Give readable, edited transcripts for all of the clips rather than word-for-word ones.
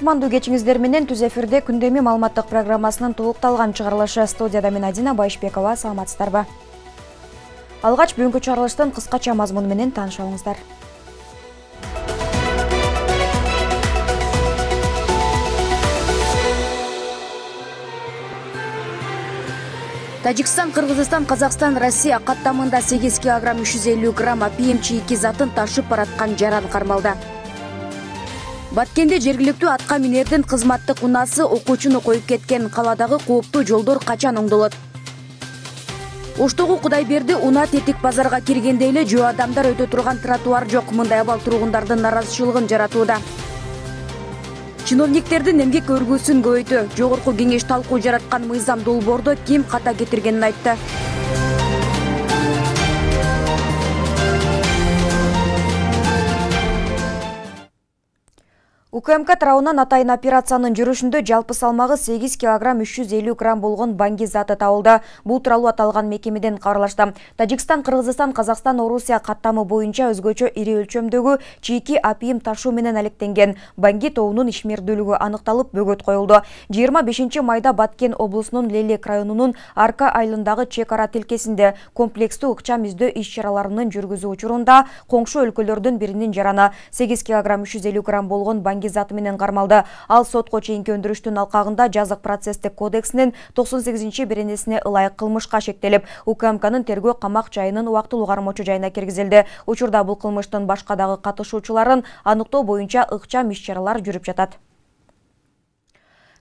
кутмандуу кечиңиздер менен Түз эфирде күндөмү маалыматтык программасынын толукталган чыгарылышы. Студияда мен Адина Байшбекова, саламатсыздарбы? Алгач бүгүнкү чыгарылыштын кыскача мазмуну менен тааныша алыңыздар. Тажикстан, Кыргызстан, Казакстан, Россия каттамында 8 кг 350 грамм апием чийки затын ташып бараткан жаран кармалды. Баткенде жергиликтүү атка минердин кызматтык унасы окуучуну коюп кеткен. Каладагы кооптуу жолдор качан оңдолот? Оштогу Кудайберди уна тетик базарга киргенде эле жөө адамдар өтө турган тротуар жок. Мындай абал тургундардын наразычылыгын жаратууда. Чиновниктердин эмгек өргүүсүн көбөйтүү. Жогорку кеңеш талкуу жараткан мыйзам долбоорду ким ката кетиргенин айтты. УКМК тарабынан атайын операциянын жүрүшүндө жалпы салмагы 8 кг 350 грамм болгон банги заты табылды. Бул тууралуу аталган мекемеден кабарлашты. Тажикстан, Кыргызстан, Казакстан, Орусия каттамы боюнча өзгөчө ири өлчөмдөгү чийки апием ташуу менен алектенген. Банги тобунун ишмердүүлүгү аныкталып, бөгөт коюлду. 25 майда Баткен облусунун Лелек районунун Арка айылындагы чек ара тилкесинде комплекстүү ыкчам издөө иш-чараларынын жүргүзүү учурунда коңшу өлкөлөрдүн биринин жараны 8 кг 350 грамм болгон банги заты менен кармалды. Ал сотко чейинки өндүрүштүн алкагында жазык процесстик кодексинин 98-беренесине ылайык кылмышка шектелип, УКМКнын тергөө камак жайынын убактылуу кармоочу жайына киргизилди. Учурда бул кылмыштын башка дагы катышуучуларын аныктоо боюнча ыкчам иш-чаралар жүрүп жатат.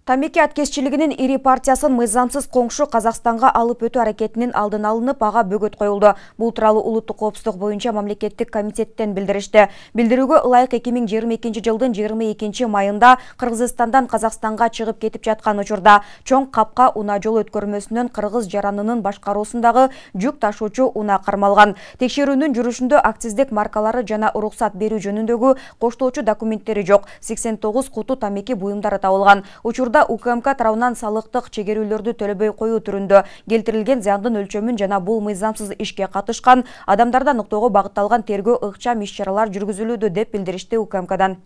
Тамеки аткезчилигинин ири партиясын мыйзамсыз коңшу Казакстанга алып өтүү аракетинин алдын алынып, ага бөгөт коюлду. Бул тууралуу улуттук коопсуздук боюнча мамлекеттик комитеттен билдиришти. Билдирүүгө ылайык 2022 жылдын 22 майында Кыргызстандан Казакстанга чыгып кетип жаткан учурда чоң капка унаа жол өткөрмөсүнөн кыргыз жаранынын башкаруусундагы жүк ташуучу унаа кармалган. Текшерүүнүн жүрүшүндө акциздик маркалары жана уруксат берүү жөнүндөгү коштоочу документтери жок 89 куту тамеки буюмдары табылган. Учурда УКМК тарабынан салыктык чегерүүлөрдү төлөбөй коюу түрүндө келтирилген зыяндын өлчөмүн жана бул мыйзамсыз ишке катышкан адамдарды аныктоого багытталган тергөө ыкчам иш-чаралар жүргүзүлүүдө деп билдиришти УКМКдан.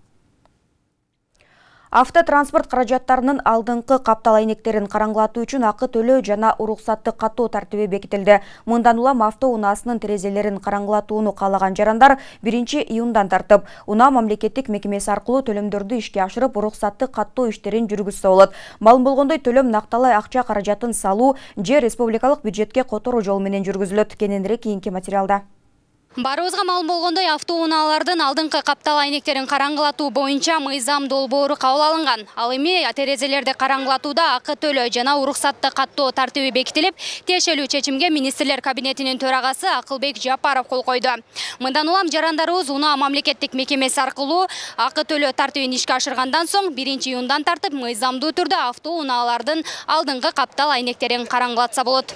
Автотранспорт каражаттарынын алдыңкы каптал айнектерин караңгылатуу үчүн акы төлөө жана уруксатты каттоо тартиби бекитилди. Мындан улам авто унаасынын терезелерин караңгылатууну каалаган жарандар 1-июндан тартып, унаа мамлекеттик мекемеси аркылуу төлөмдөрдү ишке ашырып, уруксатты каттоо иштерин жүргүзсө болот. Маалым болгондой, төлөм накталай акча каражатын салуу же республикалык бюджетке которуу жолу менен жүргүзүлөт. Кененирээк кийинки материалда. Барыбызга маалым болгондой, автоунаалардын алдыңкы каптал айнектерин караңгылатуу боюнча мыйзам долбоору кабыл алынган. Ал эми терезелерди караңгылатууда акы төлөө жана уруксатты каттоо тартиби бекитилип, тиешелүү чечимге министрлер кабинетинин төрагасы Акылбек Жапаров кол койду. Мындан улам жарандарыбыз унаа мамлекеттик мекемеси аркылуу акы төлөө тартибин ишке ашыргандан соң 1-июндан тартып мыйзамдуу түрдө автоунаалардын алдыңкы каптал айнектерин караңгылатса болот.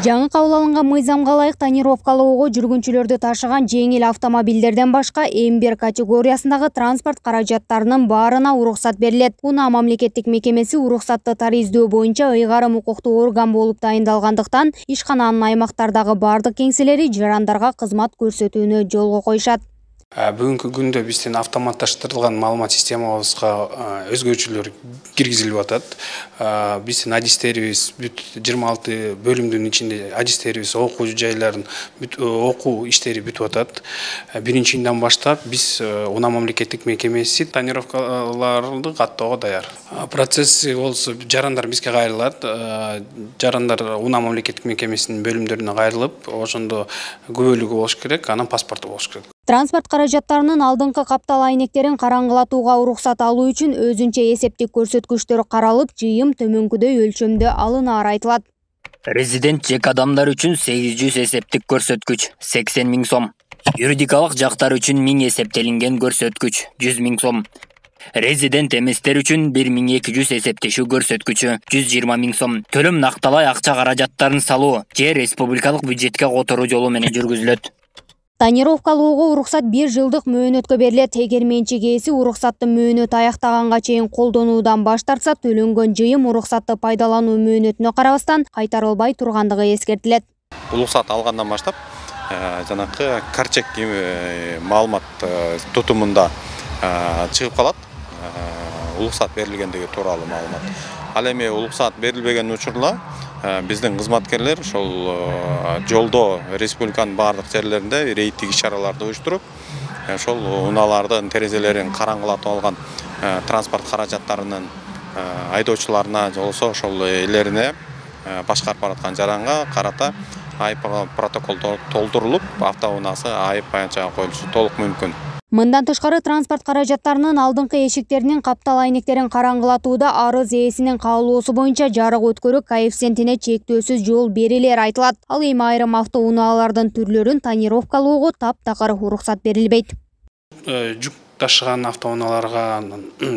Жаңы кабыл алынган мыйзамга ылайык тонировкалоого жүргүнчүлөрдү ташыган жеңил автомобилдерден башка М1 категориясындагы транспорт каражаттарынын баарына уруксат берилет. Унаа мамлекеттик мекемеси уруксатты тариздөө боюнча ыйгарым укуктуу орган болуп тайындалгандыктан ишкананын аймактардагы бардык кеңселери жарандарга кызмат көрсөтүүнү жолго коюшат. Бүгүнкү күндө биздин автоматташтырылган маалымат системабызга өзгөчөлөр киргизилип атат. Биздин адистерибиз 26 бөлүмдүн ичинде адистерибиз окуу жайларын окуу иштери бүтүп атат. 1-июндан баштап биз унаа мамлекеттик мекемеси тонировкаларды каттоого даяр. Процесси болсо жарандар бизге кайрылат. Жарандар унаа мамлекеттик мекемесинин бөлүмдөрүнө кайрылып, ошондо күбөлүгү болуш керек, анан паспорту болуш керек. Транспорт каражаттарынын алдыңкы каптал айнектерин караңгылатууга уруксат алуу үчүн өзүнчө эсептик көрсөткүчтөр каралып, жыйым төмөнкүдөй өлчөмдө алынары айтылат. Резидент жеке адамдар үчүн 800 эсептик көрсөткүч 80 000 сом. Юридикалык жактар үчүн 1000 эсептелинген көрсөткүч 100 000 сом. Резидент эместер үчүн 1200 эсептешүү көрсөткүчү 120 000 сом. Төлөм накталай акча каражаттарын салуу же республикалык бюджетке которуу жолу менен жүргүзүлөт. Тонировкалоого уруксат 1 жылдык мөөнөткө берилет. Эгер менчик ээси уруксатты мөөнөт аяктаганга чейин колдонуудан баш тартса, төлөнгөн жыйым уруксатты пайдалануу мөөнөтүнө карабастан кайтарылбай тургандыгы эскертилет. Уруксат алгандан баштап жанакы карчек маалымат тутумунда чыгып калат. Улуксат берилгендиги тууралуу маалымат. Ал эми улуксат берилбеген учурда биздин кызматкерлер ошол жолдо республиканын бардык жерлеринде рейдтик иш-чараларды уюштуруп, ошол унаалардын терезелерин караңгылатып алган транспорт каражаттарынын айдоочуларына же болбосо ошол элерине башкарып бараткан жаранга карата айып протокол толтурулуп, автоунаасы айып аянтчага коюлушу толук мүмкүн. Мындан тышкары транспорт каражаттарынын алдыңкы эшиктеринин каптал айнектерин караңгылатууда арыз ээсинин каалоосу боюнча жарык өткөрүү коэффициентине чектөөсүз жол берилер айтылат. Ал эми айрым автоунаалардын түрлөрүн тонировкалоого таптакыр уруксат берилбейт. Жүк ташыган автоунааларга,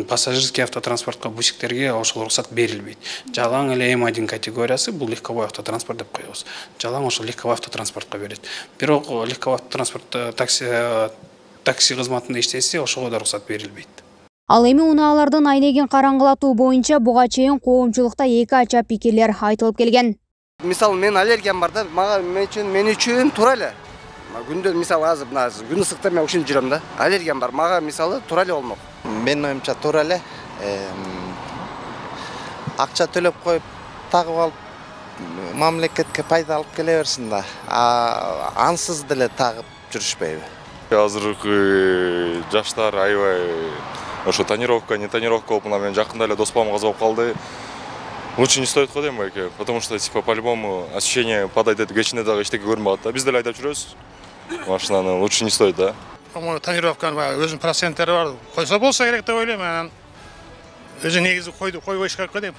пассажирский автотранспортко, бусиктерге ошол уруксат берилбейт. Жалаң эле М1 категориясы бул легковой автотранспорт деп коебуз. Жалаң ошол легковой автотранспортко берет. Бирок легковой автотранспорт такси кызматында иштесе, ошого да уруксат берилбейт. Ал эми унаалардын айнегин караңгылатуу боюнча буга чейин коомчулукта эки ача пикирлер айтылып келген. Мисалы, мен аллергиям бар да, мен үчүн туура эле. Күндө мисалы азыр күн ысыкта мен ушинтип жүрөм да. Аллергиям бар, мага мисалы туура эле болмок. Менин оюмча туура эле. Акча төлөп коюп, тагып алып, мамлекетке пайда алып келе берсин да. Ансыз деле тагып жүрүшпөйбү? Азыркы жаштар аябай ошо тонировка, не тонировка болуп, мына мен жакында эле доспам каза болуп калды. Лучше не стоит ходить, байке, потому что типа по-любому ощущение падает этой кечине дагы эчтеке көрмөйт да. Биз деле айдап жүрөбүз. Машинаны лучше не стоит, да. По-моему, тонировканын өзүнүн проценттери бар. Койсо болсо керек деп ойлойм мен. Өзү негизи койбош керек деп.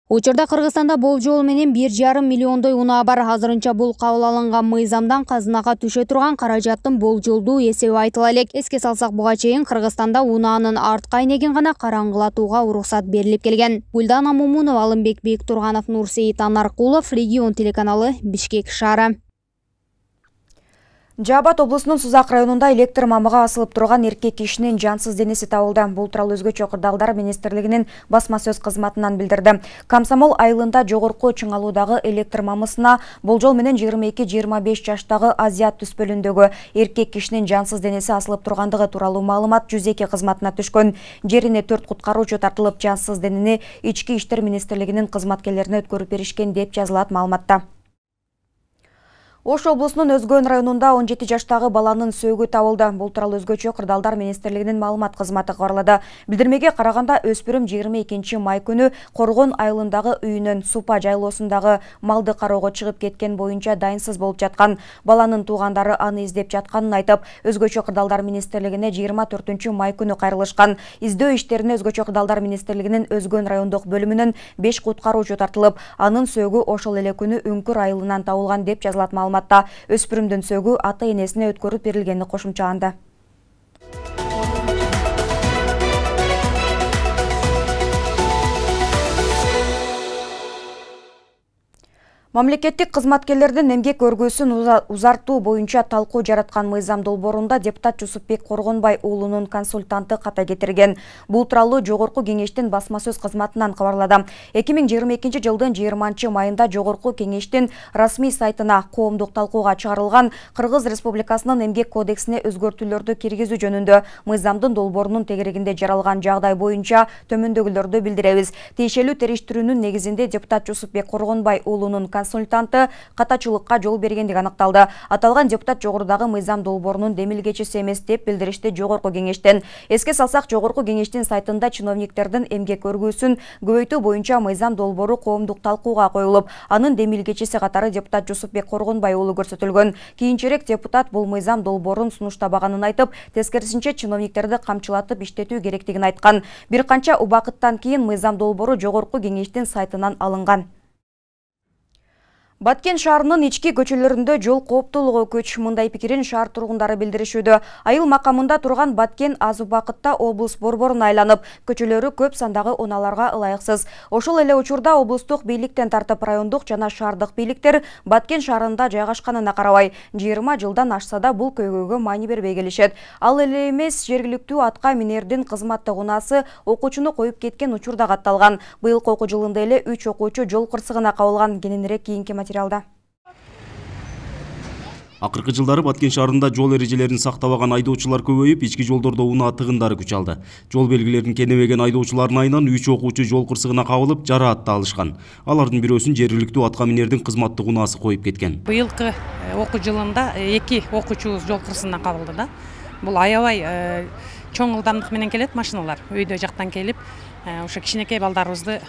Учурда Кыргызстанда болжол менен 1,5 миллиондой унаа бар. Азырынча бул кабыл алынган мыйзамдан казынага түшө турган каражаттын болжолдуу эсеби айтыла элек. Эске салсак, буга чейин Кыргызстанда унаанын арткы айнегин гана караңгылатууга уруксат берилип келген. Гүлдана Момунова, Алымбек Бектурганов, Нурсейит Анаркулов, Регион телеканалы, Бишкек шаары. Жабат облусунун Сузак районунда электр мамыга асылып турган эркек кишинин жансыз денеси табылды. Бул тууралуу Өзгөчө кырдаалдар министрлигинин басма сөз кызматынан билдирди. Комсомол айылында жогорку чыңалуудагы электр мамысына болжол менен 22-25 жаштагы Азиат түспөлүндөгү эркек кишинин жансыз денеси асылып тургандыгы тууралуу маалымат 102 кызматына түшкөн. Жерине 4 куткаруучу тартылып, жансыз денени Ички иштер министрлигинин кызматкерлерине өткөрүп беришкен деп жазылат маалыматта. Ош облусунун Өзгөн районунда 17 жаштагы баланын сөөгү табылды. Бул тууралуу Өзгөчө кырдаалдар министрлигинин маалымат кызматы кабарлады. Билдирмеге караганда, өспүрүм 22 май күнү Коргон айылындагы үйүнөн Супа жайлоосундагы малды кароого чыгып кеткен боюнча дайынсыз болуп жаткан. Баланын туугандары аны издеп жатканын айтып, Өзгөчө кырдаалдар министрлигине 24 май күнү кайрылышкан. Издөө иштерине Өзгөчө кырдаалдар министрлигинин Өзгөн райондук бөлүмүнөн 5 куткаруучу тартылып, анын сөөгү ошол эле күнү Үңкүр айылынан табылган деп жазылат маалыматта. Өспүрүмдүн сөөгү ата-энесине өткөрүп берилгени кошумчаланды. Мамлекеттик кызматкерлердин эмгек өргүүсүн узартуу боюнча талкуу жараткан мыйзам долбоорунда депутат Жусупбек Коргонбай уулунун консультанты ката кетирген. Бул тууралуу Жогорку кеңештин басма сөз кызматынан кабарлады. 2022 жылдын 20 майында Жогорку кеңештин расмий сайтына коомдук талкууга чыгарылган Кыргыз Республикасынын эмгек кодексине өзгөртүүлөрдү киргизүү жөнүндө мыйзамдын долбоорунун тегерегинде жаралган жагдай боюнча төмөндөгүлөрдү билдиребиз. Тиешелүү териштирүүнүн негизинде депутат Жусупбек Коргонбай уулунун консультанты катачылыкка жол бергендиги аныкталды. Аталган депутат жогорудагы мыйзам долбоорунун демилгечиси эмес деп билдиришти Жогорку кеңештен. Эске салсак, Жогорку кеңештин сайтында чиновниктердин эмгек өргүүсүн көбөйтүү боюнча мыйзам долбоору коомдук талкууга коюлуп, анын демилгечиси катары депутат Жусупбек Коргонбай уулу көрсөтүлгөн. Кийинчерээк депутат бул мыйзам долбоорун сунуштабаганын айтып, тескерисинче чиновниктерди камчылатып иштетүү керектигин айткан. Бир канча убакыттан кийин мыйзам долбоору Жогорку кеңештин сайтынан алынган. Баткен шаарынын ички көчөлөрүндө жол кооптуулугу көч. Мындай пикирин шаар тургундары билдиришүүдө. Айыл макамында турган Баткен аз убакытта облус борборуна айланып, көчөлөрү көп сандагы унааларга ылайыксыз. Ошол эле учурда облустук бийликтен тартып райондук жана шаардык бийликтер Баткен шаарында жайгашканына карабай, 20 жылдан ашса да бул көйгөйгө маани бербей келишет. Ал эле эмес, жергиликтүү атка минердин кызматтык унаасы окуучуну коюп кеткен учурда катталган. Быйылкы окуу жылында эле 3 окуучу жол кырсыгына кабылган. Кененирээк кийинки материалда. Акыркы жылдары Баткен шаарында жол эрежелерин сактабаган айдоочулар көбөйүп, ички жолдордо унаа тыгындары күч алды. Жол белгилерин кенебеген айдоочулардын айынан 3 окуучу жол кырсыгына кабылып, жараат да алышкан. Алардын бирөөсүн жергиликтүү атка минердин кызматтык унаасы коюп кеткен. Быйылкы окуу жылында 2 окуучубуз жол кырсыгына кабылды да. Бул аябай чоң ылдамдык менен келет машиналар. Өйдө жактан келип, ошо кичинекей балдарыбызды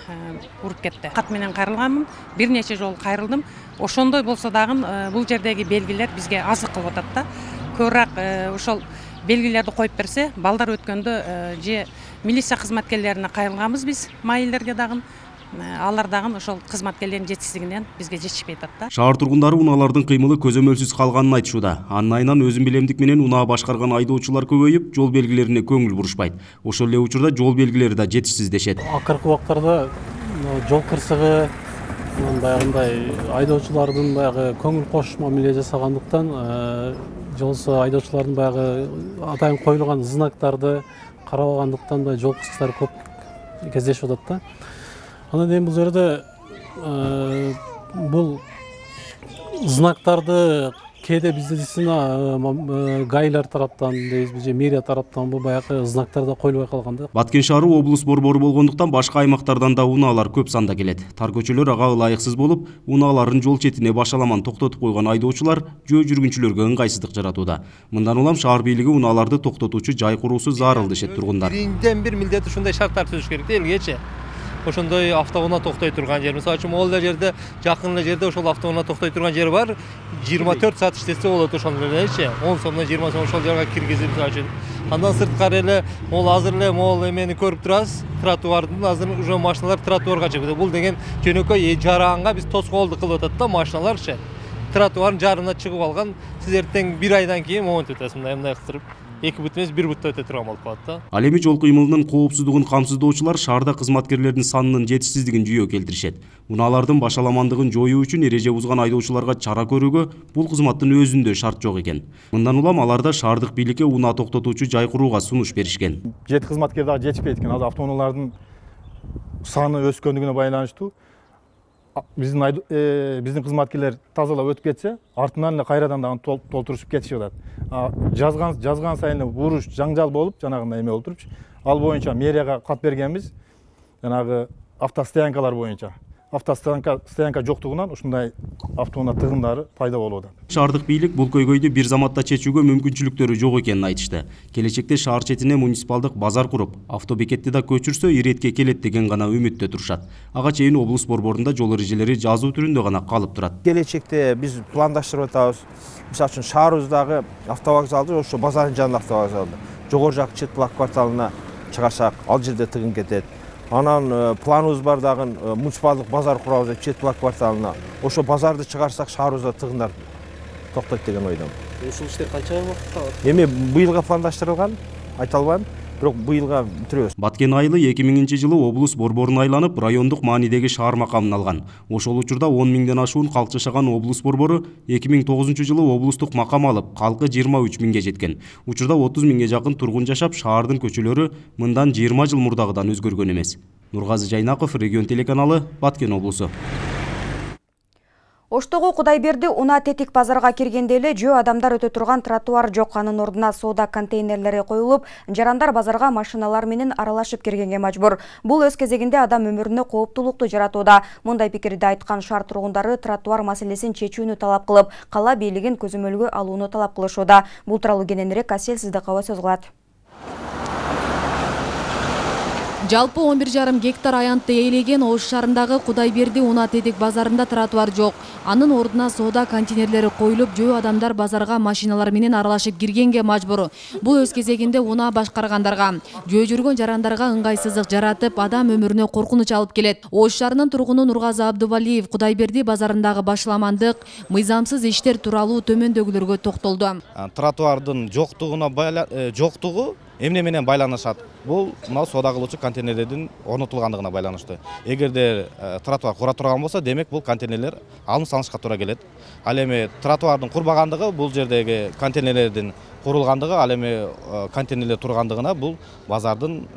уруп кетти. Кат менен кайрылганмын, бир нече жолу кайрылдым. Ошондой болсо дагы бул жердеги белгилер бизге азык кылып атат да. Көбүрөөк ошол белгилерди коюп берсе, балдар өткөндө же милиция кызматкерлерине кайрылганбыз биз, майылдерге дагы. Алар дагы ошол кызматкерлердин жетишсиздигинен бизге жетишпей атат да. Шаар тургундары унаалардын кыймылы көзөмөлсүз калганын айтышууда. Анын айынан өзүн билемдик менен унаа башкарган айдоочулар көбөйүп, жол белгилерине көңүл бурушпайт. Ошол эле учурда жол белгилери да жетишсиз дешет. Акыркы убактарда жол кырсыгы баягындай айдоочулардын баягы көңүл кош мамиле жасагандыктан, жолсо айдоочулардын баягы атайын коюлган знактарды карабагандыктан да жол кырсыктары көп кездешип атат да. Андан кийин бул жерде бул знактарды кээде бизде дейсиң гайлар тараптан дейбиз же мэрия тараптан бул баягы знактар да коюлбай калган да. Баткен шаары облус борбору болгондуктан башка аймактардан да унаалар көп санда келет. Тар көчөлөр ага ылайыксыз болуп, унааларын жол четине башаламан токтотуп койгон айдоочулар жөө жүргүнчүлөргө ыңгайсыздык жаратууда. Мындан улам шаар бийлиги унааларды токтотуучу жай куруусу зарыл дешет тургундар. Биринден бир милдети ушундай шарттар түзүш керек да элгечи. Ошондой автоунаа токтой турган жер. Мисалы үчүн могул эле жерде, жакын эле жерде ошол автоунаа токтой турган жер бар. 24 саат иштесе болот ошол элечи. 10 сомдон 20 сом ошол жерге киргизип, мисалы үчүн. Андан сырткары эле могул азыр эле могул эмени көрүп турасыз. Тротуардын азыр уже машиналар тротуарга чыгып. Бул деген жөнөкөй жараганга биз тоскоолдук кылып атат да машиналарчы. Тротуардын жарына чыгып алган, сиз эртең 1 айдан кийин момент өтөсүз, мындай кылып. 2 бүт эмес 1 бүтө өтө турган болуп калат да. Ал эми жол кыймылынын коопсуздугун камсыздоочулар шаарда кызматкерлердин санынын жетишсиздигин жүйө келтиришет. Унаалардын башаламандыгын жоюу үчүн эреже бузган айдоочуларга чара көрүүгө бул кызматтын өзүндө шарт жок экен. Мындан улам аларда шаардык бийликке унаа токтотуучу жай курууга сунуш беришкен. Жет кызматкер дагы жетишпейт экен. Азыр автоунаалардын саны өскөндүгүнө байланыштуу биздин кызматкерлер тазалап өтүп кетсе, артынан эле кайрадан дагы толтурушуп кетишип атат. Жазган сайын буруш, жаңжал болуп, жанагындай эме болуп турупчу. Ал боюнча мэрияга кат бергенбиз. Жанагы автостоянкалар боюнча. Автостоянка жоктугунан ушундай автоунаа тыгындары пайда болууда. Шаардык бийлик бул көйгөйдү бир заматта чечүүгө мүмкүнчүлүктөрү жок экенин айтышты. Келечекте шаар четине муниципалдык базар куруп, автобекетти да көчүрсө иретке келет деген гана үмүттө турушат. Ага чейин облус борборунда жол эрежелери жазуу түрүндө гана калып турат. Келечекте биз пландаштырып атабыз. Мисалы үчүн шаарыбыздагы автовокзалды ошо базардын жанындагы автовокзалды жогору жак Четбулак кварталына чыгарсак, ал жерде тыгын кетет. Анан планыбыз бар дагы муниципалдык базар курабыз Четбулак кварталына. Ошо базарды чыгарсак шаарыбызда тыгындар токтойт деген ойдомун. Ушул иштер канча убакытта алат? Эми быйылга пландаштырылган, айта албайм. Бирок быйылга бүтүрөбүз. Баткен айылы 2000-жылы облус борборун айланып, райондук маанидеги шаар макамын алган. Ошол учурда 10 миңден ашуун калк жашаган облус борбору 2009-жылы облустук макам алып, калкы 23 миңге жеткен. Учурда 30 миңге жакын тургун жашап, шаардын көчөлөрү мындан 20 жыл мурдагыдан өзгөргөн эмес. Нургазы Жайнаков, Регион телеканалы, Баткен облусу. Оштогу Кудайберди унаа тетик базарга киргенде эле жөө адамдар өтө турган тротуар жок, анын ордуна соода контейнерлери коюлуп, жарандар базарга машиналар менен аралашып киргенге мажбур. Бул өз кезегинде адам өмүрүнө кооптуулукту жаратууда. Мындай пикирди айткан шаар тургундары тротуар маселесин чечүүнү талап кылып, кала бийлигин көзөмөлгө алууну талап кылышууда. Бул тууралуу кененирээк Асель Сыздыкова сөз кылат. Жалпы 11,5 гектар аянтты ээлеген Ош шаарындагы Кудайберди унаа тетик базарында тротуар жок. Анын ордуна соода контейнерлери коюлуп, жөө адамдар базарга машиналар менен аралашып киргенге мажбур. Бул өз кезегинде унаа башкаргандарга, жөө жүргөн жарандарга ыңгайсыздык жаратып, адам өмүрүнө коркунуч алып келет. Ош шаарынын тургуну Нургазы Абдувалиев Кудайберди базарындагы башламандык, мыйзамсыз иштер тууралуу төмөндөгүлөргө токтолду. Тротуардын жоктугу эмне менен байланышат? Бул мына соода кылуучу контейнерлердин орнотулгандыгына байланыштуу. Эгерде тротуар кура турган болсо, демек бул контейнерлер алынып салынышка туура келет. Ал эми тротуардын курбагандыгы бул жердеги контейнерлердин курулгандыгы, ал эми контейнерлер тургандыгына бул базардын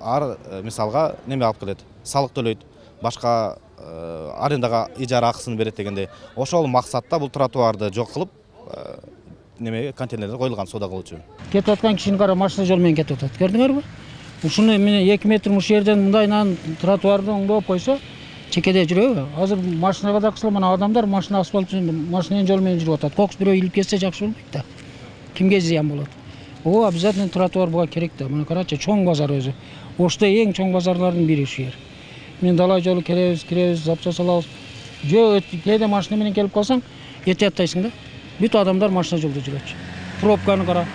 ар мисалга неме алып келет, салык төлөйт. Башка арендаға ижара ақысын береді дегенде. Ошол максатта бул тротуарды жок кылып, неме контейнерлер коюлган соода кылуучу. Кетип аткан кишини кара машина жол менен кетип атат. Көрдүңөрбү? Ушуну мына 2 метр муш жерден мындайынан тротуарды оңдоп койсо, чекеде жүрөбү? Азыр машинага да кылса, мына адамдар машина асфальт машинанын жол менен жүрүп атат. Кокус бирөө илип кетсе жакшы болбойт да. Кимге зыян болот? О, обязательно тротуар буга керек да. Мына карачы, чоң базар өзү. Ошто эң чоң базарлардын бири ушу жер. Мен дала жолу киребиз, запча салабыз. Жөө кээде машина менен келип калсаң, ятаттайсың да. Бүт адамдар машина жолдо жүрөт. Пробканы кара.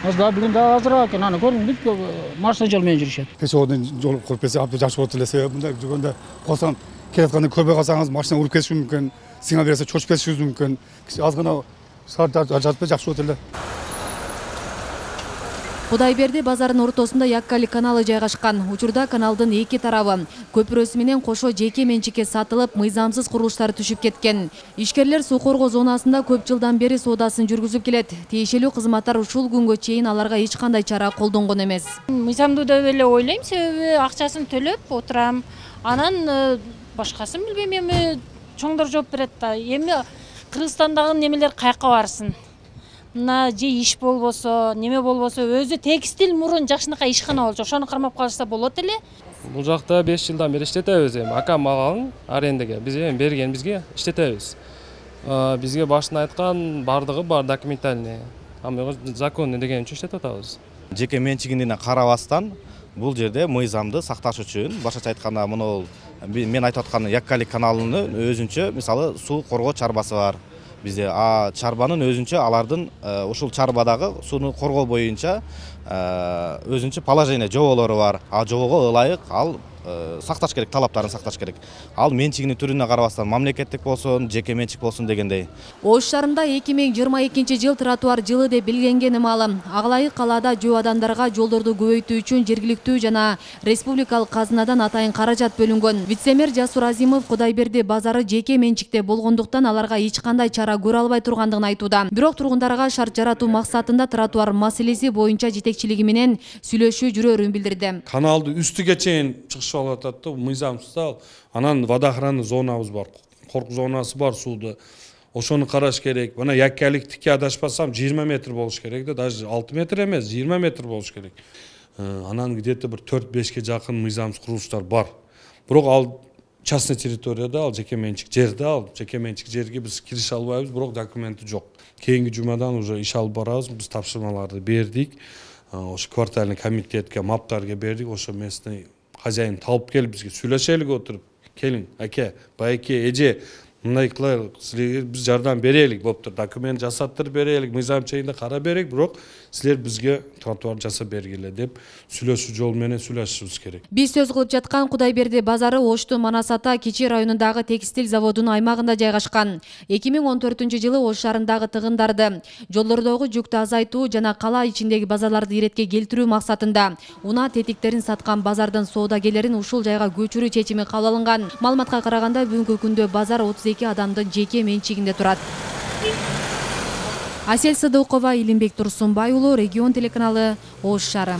Азда бүгүн да азыраак экен, аны көрдүң, бүт машина жол менен жүрүшөт. Пешеходный жол коюп берсе, абдан жакшы болот эле. Себеби мындай жүргөндө калсаң, келатканда көбөй калсаңыз машина уруп кетиши мүмкүн, сиңа берсе чочуп кетишиңиз мүмкүн. Аз гана жазып жакшы болот эле. Кудайберди базарынын ортосунда Яккали каналы жайгашкан. Учурда каналдын эки тарабы көпүрөсү менен кошо жеке менчикке сатылып, мыйзамсыз курулуштар түшүп кеткен. Ишкерлер суу коргоо зонасында көп жылдан бери соодасын жүргүзүп келет. Тиешелүү кызматтар ушул күнгө чейин аларга эч кандай чара колдонгон эмес. Мыйзамдуу деп эле ойлойм, себеби акчасын төлөп отурам. Анан башкасын билбейм, эми чоңдор жооп берет да. Эми Кыргызстандагы немелер каяка барсын? Мына же иш болбосо, неме болбосо, өзү текстил мурун жакшынакай ишкана болчу. Ошону кармап калышса болот эле. Бул жакта 5 жылдан бери иштетебиз эми. Ака малын арендеге биз эми берген бизге иштетебиз. Бизге башында айткан бардыгы бар документальный. Ама закон деген үчүн иштетип атабыз. Жеке менчигине карабастан бул жерде мыйзамды сакташ үчүн, башкача айтканда мына мен айтып аткан Яккали каналынын өзүнчө мисалы суу коргоо чарбасы бар. Bizde çarbanın özünçe alardın uşul çarbadagı sunu korgoo boyunca özünçe положение жоболору бар. Жобого ылайык ал сакташ керек, талаптарын сакташ керек. Ал менчигинин түрүнө карабастан мамлекеттик болсун, жеке менчик болсун дегендей. Ош шаарында 2022 жыл тротуар жылы деп белгиленгени маалым. Ага калаада жөө адамдарга жолдорду көбөйтүү үчүн жергиликтүү жана республикалык казынадан атайын каражат бөлүнгөн. Вице-мэр Жасур Азимов Кудайберди базары жеке менчикте болгондуктан аларга эч кандай чара көрө албай тургандыгын айтууда. Бирок тургундарга шарт жаратуу максатында тротуар маселеси боюнча жетекчилиги менен сүйлөшүү жүрөрүн билдирди. Каналды үстүгө чейин чыгыш алып атат, мыйзамсыз ал. Анан водоохранный зонабыз бар, корку зонасы бар сууду. Ошону караш керек. Мына Яккалик тике адашпасам 20 метр болуш керек да, даже 6 метр эмес, 20 метр болуш керек. Анан где-то бир 4-5ке жакын мыйзамсыз курулуштар бар. Бирок ал частный территорияда, ал жеке менчик жерде, ал жеке менчик жерге биз кирише албайбыз, бирок документи жок. Кийинки жумадан уже иш алып барабыз, биз тапшырмаларды бердик. Ошо квартальный комитетке, маптарга бердик, ошо местный хозяин талып келип бизге сүйлөшөлүк отуруп, келиң, аке, байке, эже, мындай кылайлык, силерге биз жардам берелик, болуптур, документ жасаттырып берелик, мыйзам чейинде кара берек, бирок силер бизге тротуар жасап бергиле деп сүйлөшүү жол менен сүйлөшүбүз керек. Биз сөз кылып жаткан Кудайберди базары Оштун Манасата Кичи районундагы текстиль заводунун аймагында жайгашкан. 2014-жылы Ош шаарындагы тыгындарды, жолдордогу жүктү азайтуу жана кала ичиндеги базарларды иретке келтирүү максатында унаа тетиктерин саткан базардын соодагерлерин ушул жайга көчүрүү чечими кабыл алынган. Маалыматка караганда бүгүнкү күндө базар 32 адамдын жеке менчигинде турат. Асель Сыдыкова, Илимбек Турсунбай уулу, Регион телеканалы, Ош шаары.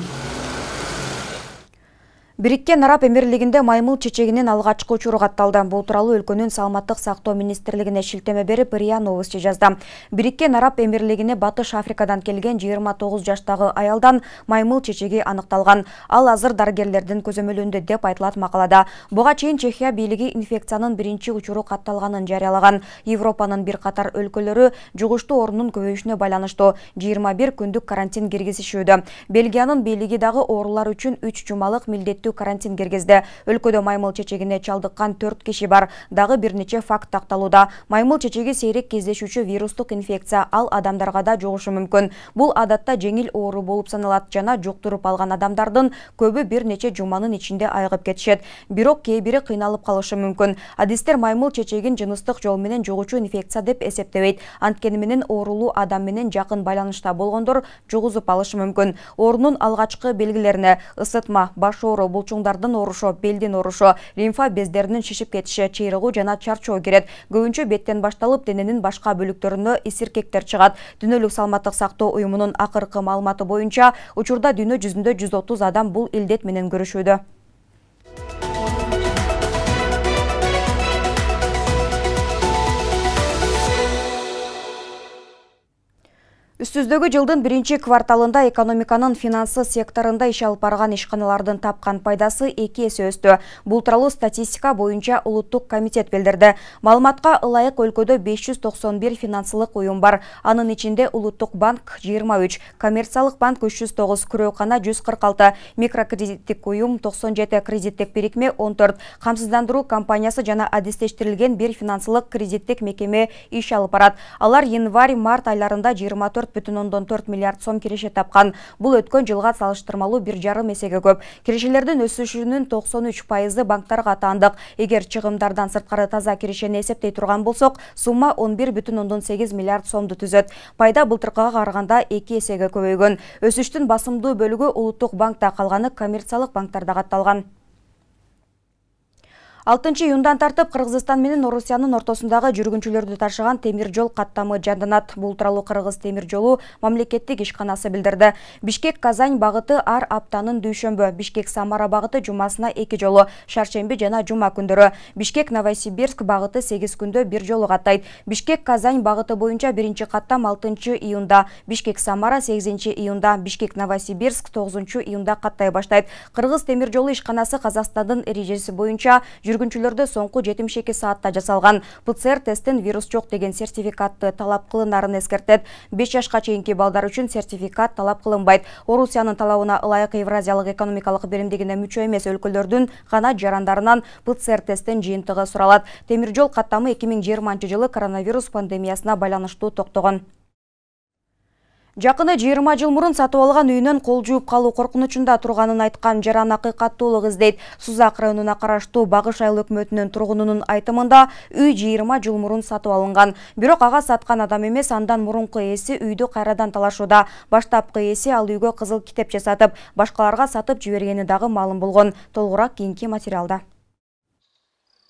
Бириккен Араб Эмирлигинде маймыл чечегинин алгачкы учуру катталды. Бул тууралуу өлкөнүн саламаттык сактоо министрлигине шилтеме берип РИА Новости жазды. Бириккен Араб Эмирлигине Батыш Африкадан келген 29 жаштагы аялдан маймыл чечеги аныкталган. Ал азыр дарыгерлердин көзөмөлүндө деп айтылат макалада. Буга чейин Чехия бийлиги инфекциянын биринчи учуру катталганын жарыялаган. Европанын бир катар өлкөлөрү жугуштуу оорунун көбөйүшүнө байланыштуу 21 күндүк карантин киргизишүүдө. Бельгиянын бийлиги дагы оорулар үчүн 3 жумалык милдеттүү карантин киргизди. Өлкөдө маймыл чечегине чалдыккан 4 киши бар. Дагы бир нече факт такталууда. Маймыл чечеги сейрек кездешүүчү вирустук инфекция, ал адамдарга да жугушу мүмкүн. Бул адатта жеңил оору болуп саналат жана жуктуруп алган адамдардын көбү бир нече жуманын ичинде айыгып кетишет. Бирок кээ бири кыйналып калышы мүмкүн. Адистер маймыл чечегин жыныстык жол менен жугуучу инфекция деп эсептебейт. Анткени менен оорулуу адам менен жакын байланышта болгондор жугузуп алышы мүмкүн. Оорунун алгачкы белгилерине ысытма, баш оору, булчуңдардын оорушу, белдин оорушу, лимфа бездеринин шишип кетиши, чыйрыгуу жана чарчоо кирет. Көбүнчө беттен башталып дененин башка бөлүктөрүнө исиркектер чыгат. Дүйнөлүк саламаттык сактоо уюмунун акыркы маалыматы боюнча учурда дүйнө жүзүндө 130 адам бул илдет менен көрүшүүдө. Үстүздөгү жылдын биринчи кварталында экономиканын финансы секторунда иш алып барган ишканалардын тапкан пайдасы 2 эсе өстү. Бул тууралуу статистика боюнча Улуттук комитет билдирди. Маалыматка ылайык өлкөдө 591 финансылык уюм бар. Анын ичинде Улуттук банк 23, коммерциялык банк 309, күрөккана 146, микрокредиттик уюм 97, кредиттик бирикме 14, камсыздандыруу компаниясы жана адистештирилген бир финансылык кредиттик мекеме иш алып барат. Алар январь-март айларында 24,4 миллиард сом киреше тапкан. Бул өткөн жылга салыштырмалуу 1,5 эсеге көп. Кирешелердин өсүшүнүн 93% банктарга таандык. Эгер чыгымдардан сырткары таза кирешени эсептей турган болсок, сумма 11,8 миллиард сомду түзөт. Пайда былтыркыга караганда 2 эсеге көбөйгөн. Өсүштүн басымдуу бөлүгү Улуттук банкта, калганы коммерциялык банктарда катталган. 6-июндан тартып Кыргызстан менен Орусиянын ортосундагы жүргүнчүлөрдү ташыган темир жол каттамы жанданат. Бул тууралуу Кыргыз темир жолу мамлекеттик ишканасы билдирди. Бишкек-Казань багыты ар аптанын дүйшөмбү, Бишкек-Самара багыты жумасына 2 жолу, шаршемби жана жума күндөрү. Бишкек-Новосибирск багыты 8 күндө 1 жолу каттайт. Бишкек-Казань багыты боюнча биринчи каттам 6-июнда, Бишкек-Самара 8-июнда, Бишкек-Новосибирск 9-июнда каттай баштайт. Кыргыз темир жолу ишканасы Казакстандын эрежеси боюнча жүргүнчүлөрдө соңку 72 саатта жасалган ПЦР тесттен вирус жок деген сертификатты талап кылынарын эскертет. 5 жашка чейинки балдар үчүн сертификат талап кылынбайт. Орусиянын талабына ылайык Евразиялык экономикалык беримдигине мүчө эмес өлкөлөрдүн гана жарандарынан ПЦР тесттин жыйынтыгы суралат. Темир жол каттамы 2020-жылы коронавирус пандемиясына байланыштуу токтогон. Жакыны 20 жыл мурун сатып алган үйүнөн кол жууп калуу коркунучунда турганын айткан жаран акыйкаттуулук издейт. Сузак районуна караштуу Багыш айыл өкмөтүнүн тургунунун айтымында үй 20 жыл мурун сатып алынган. Бирок ага саткан адам эмес, андан мурунку ээси үйдү кайрадан талашууда. Баштапкы ээси ал үйгө кызыл китеп жасатып, башкаларга сатып жибергени дагы маалым болгон. Толугураак кийинки материалда.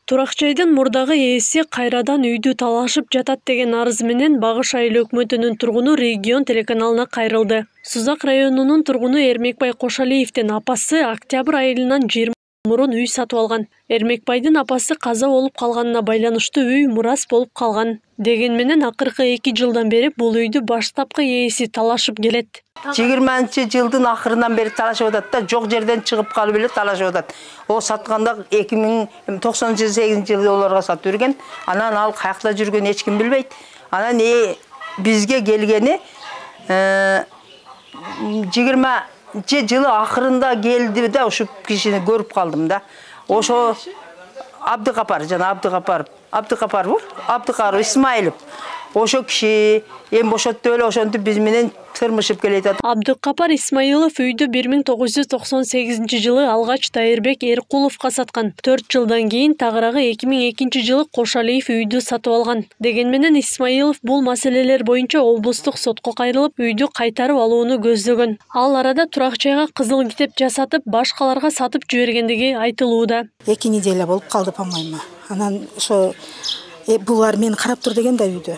Туракчайдын мурдагы ээси кайрадан үйдү талашып жатат деген арыз менен Багыш айыл өкмөтүнүн тургуну регион телеканалына кайрылды. Сузак районунун тургуну Эрмекбай Кошалиевдин апасы октябрь айынан 20 мурун үй сатып алган. Эрмекбайдын апасы каза болуп калганына байланыштуу үй мурас болуп калган. Деген менен акыркы 2 жылдан бери бул үйдү баштапкы ээси талашып келет. 20-жылдын акырынан бери талашып атат да, жок жерден чыгып калып эле талашып атат. О сатканда 2098-жылы олорго сатып берген. Анан ал каякта жүргөн эч ким билбейт. Анан бизге келгени 20-жылы акырында келди да, ошо кишини көрүп калдым да. Ошо Абдыкапар жана Абдыкапаров Исмаилов. Ошо киши эми бошоттуп эле ошентип биз менен тырмышып келет. Абдыкапар Исмаилов үйдү 1998-жылы алгач Дайырбек Эркуловго саткан. 4 жылдан кийин тагыраагы 2002-жылы Кошалиев үйдү сатып алган. Деген менен Исмаилов бул маселелер боюнча облустук сотко кайрылып, үйдү кайтарып алууну көздөгөн. Ал арада туракчайга кызыл китеп жасатып, башкаларга сатып жибергендиги айтылууда. 2 неделя болуп калды, по-моему. Анан ошо булар мени карап тур деген да үйдү.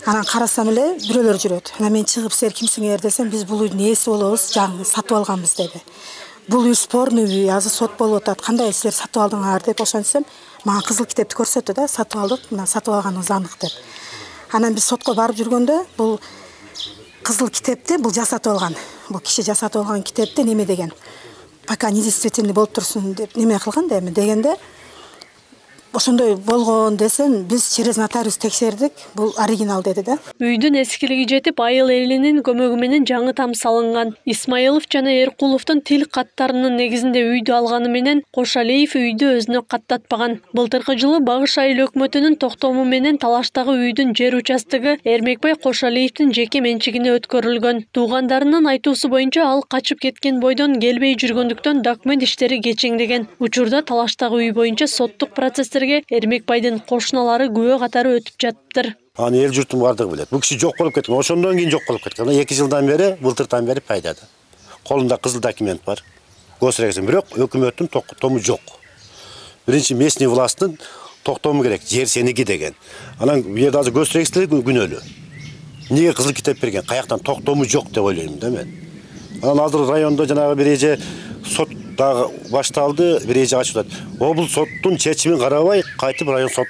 Анан карасам эле бирөөлөр жүрөт. Анан мен чыгып, силер кимсиңер десем, биз бул үйдүн ээси болобуз, жаңы сатып алганбыз деди. Бул үй спорный үй, азыр сот болуп атат. Кандай силер сатып алдыңар деп ошентсем, мага кызыл китепти көрсөттү да, сатып алдык, мына сатып алганыңыз анык деп. Анан биз сотко барып жүргөндө, бул кызыл китепти бул жасатып алган. Бул киши жасатып алган китепти неме деген. Пока недействительный болуп турсун деп неме кылган да эми дегенде, ошондой болгон десем, биз через нотариус текшердик, бул оригинал деди да. Үйдүн эскилиги жетип, айыл элинин көмөгү менен жаңы там салынган. Исмаилов жана Эркуловдун тил каттарынын негизинде үйдү алганы менен Кошалиев үйдү өзүнө каттатпаган. Былтыркы жылы Багыш айыл өкмөтүнүн токтому менен талаштагы үйдүн жер участогу Эрмекбай Кошалиевдин жеке менчигине өткөрүлгөн. Туугандарынын айтуусу боюнча ал качып кеткен бойдон келбей жүргөндүктөн документ иштери кечеңдеген. Учурда талаштагы үй боюнча соттук процесстерге Эрмекбайдын кошуналары күбө катары өтүп жатыптыр. Аны эл журтун бардыгы билет. Бул киши жок болуп кеткен. Ошондон кийин жок болуп кеткен. 2 жылдан бери, былтырдан бери пайдада. Колунда кызыл документ бар. Госрегистр, бирок өкмөттүн токтому жок. Биринчи местный власттын токтому керек, жер сеники деген. Анан бу жерде азыр госрегистр күнөөлүү. Эмнеге кызыл китеп берген? Каяктан токтому жок деп ойлойм да мен. Анан азыр райондо жанагы бир эже сот дагы башталды, бир эже ачылат. Облус соттун чечимин карабай, кайтып район сот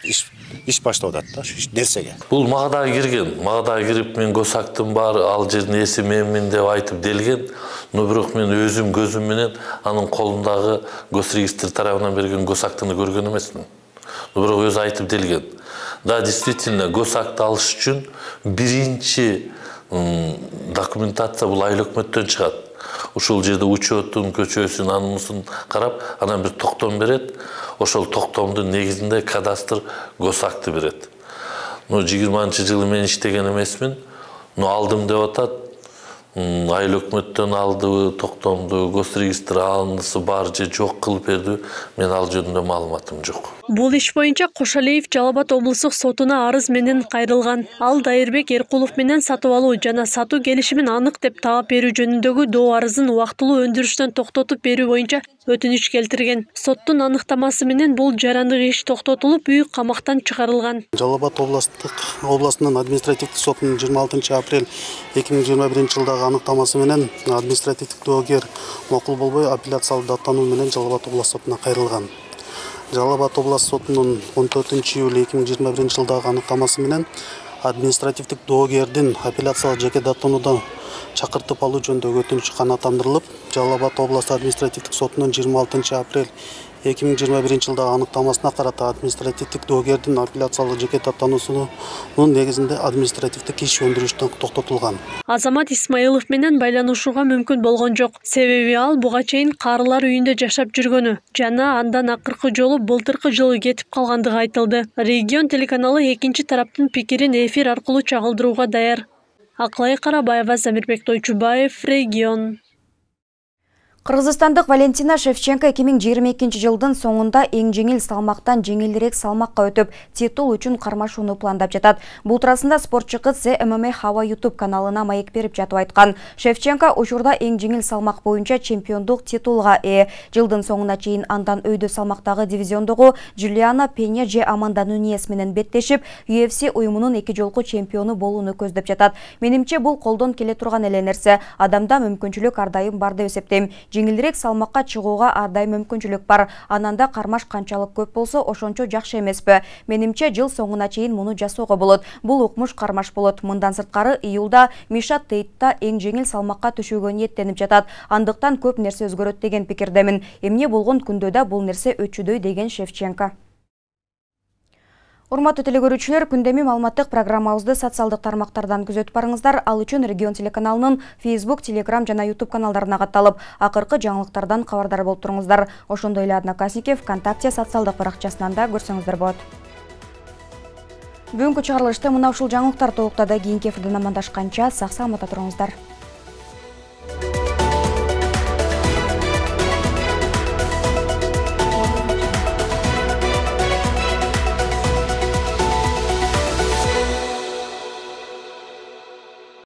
иш баштап атат да ушу нерсеге. Бул мага да кирген, мага да кирип мен Госактын бар, ал жердин ээси менмин деп айтып делген. Но бирок мен өзүм көзүм менен анын колундагы Госрегистр тарабынан берген Госактыны көргөн эмесмин. Но бирок өзү айтып делген. Да, действительно, Госакты алыш үчүн биринчи документация бул айыл өкмөттөн чыгат. Ушул жерде учетун, көчөсүн, анын карап, анан бир токтом берет. Ошол токтомдун негизинде кадастр Госакты берет. 20-жылы мен иштеген эмесмин. Алдым деп атат. Айыл өкмөттөн алды токтомду, Госрегистр алынысы бар же жок кылып берди. Мен ал жөнүндө маалыматым жок. Бул иш боюнча Кошалиев Жалал Абад облустук сотуна арыз менен кайрылган. Ал Дайырбек Эркулов менен сатып алуу жана сатуу келишимин анык деп таап берүү жөнүндөгү доо арызын убактылуу өндүрүштөн токтотуп берүү боюнча өтүнүч келтирген. Соттун аныктамасы менен бул жарандык иш токтотулуп, үй камактан чыгарылган. Жалал Абад областынын административдик сотунун 26 апрель 2021 жылдагы аныктамасы менен административдик доогер макул болбой апелляциялык даттануу менен Жалал Абад областык сотуна кайрылган. Жалал Абад областык сотунун 14 июль 2021 жылдагы аныктамасы менен административдик доогердин апелляциялык жеке даттануудан чакыртып алуу жөнүндөгү өтүнүчү канааттандырылып, Жалал Абад областык административдик сотунун 26 апрель 2021 жылдагы аныктамасына карата административдик доогердин апелляциялык жеке даттануусунун негизинде административдик иш өндүрүштөн токтотулган. Азамат Исмаилов менен байланышууга мүмкүн болгон жок. Себеби ал буга чейин карылар үйүндө жашап жүргөнү жана андан акыркы жолу былтыркы жылы кетип калгандыгы айтылды. Регион телеканалы экинчи тараптын пикирин эфир аркылуу чагылдырууга даяр. Аклай Карабаева, Замирбек Тойчубаев, Регион. Кыргызстандык Валентина Шевченко 2022 жылдын соңунда эң жеңил салмактан жеңилирээк салмакка өтүп, титул үчүн кармашууну пландап жатат. Бул туурасында спортчу кыз MMA Хава YouTube каналына маек берип жатып айткан. Шевченко учурда эң жеңил салмак боюнча чемпиондук титулга ээ. Жылдын соңуна чейин андан өйдө салмактагы дивизиондогу Джулиана Пеня же Аманда Нуньес менен беттешип, UFC уюмунун 2 жолку чемпиону болууну көздөп жатат. Менимче бул колдон келе турган эле нерсе. Адамда мүмкүнчүлүк ар дайым бар деп эсептейм. Жеңилирээк салмакка чыгууга ар дайым мүмкүнчүлүк бар. Ананда кармаш канчалык көп болсо, ошончо жакшы эмеспи? Менимче жыл соңуна чейин муну жасоого болот. Бул укмуш кармаш болот. Мындан сырткары июлда Миша Тейтта эң жеңил салмакка түшүүгө ниеттенип жатат. Андыктан көп нерсе өзгөрөт деген пикирдемин. Эмне болгон күндө да бул нерсе өчүдөй деген Шевченко. Урматтуу телекөрүүчүлөр, күндөмү маалыматтык программабызды социалдык тармактардан күзөтүп барыңыздар. Ал үчүн Регион телеканалынын Facebook, Telegram жана YouTube каналдарына катталып, акыркы жаңылыктардан кабардар болуп туруңуздар. Ошондой эле Одноклассники, ВКонтакте социалдык баракчасынан да көрсөңүздөр болот. Бүгүнкү чыгарылышты мына ушул жаңылыктар толуктады. Кийинки эфирден амандашканча сак-саламатта туруңуздар.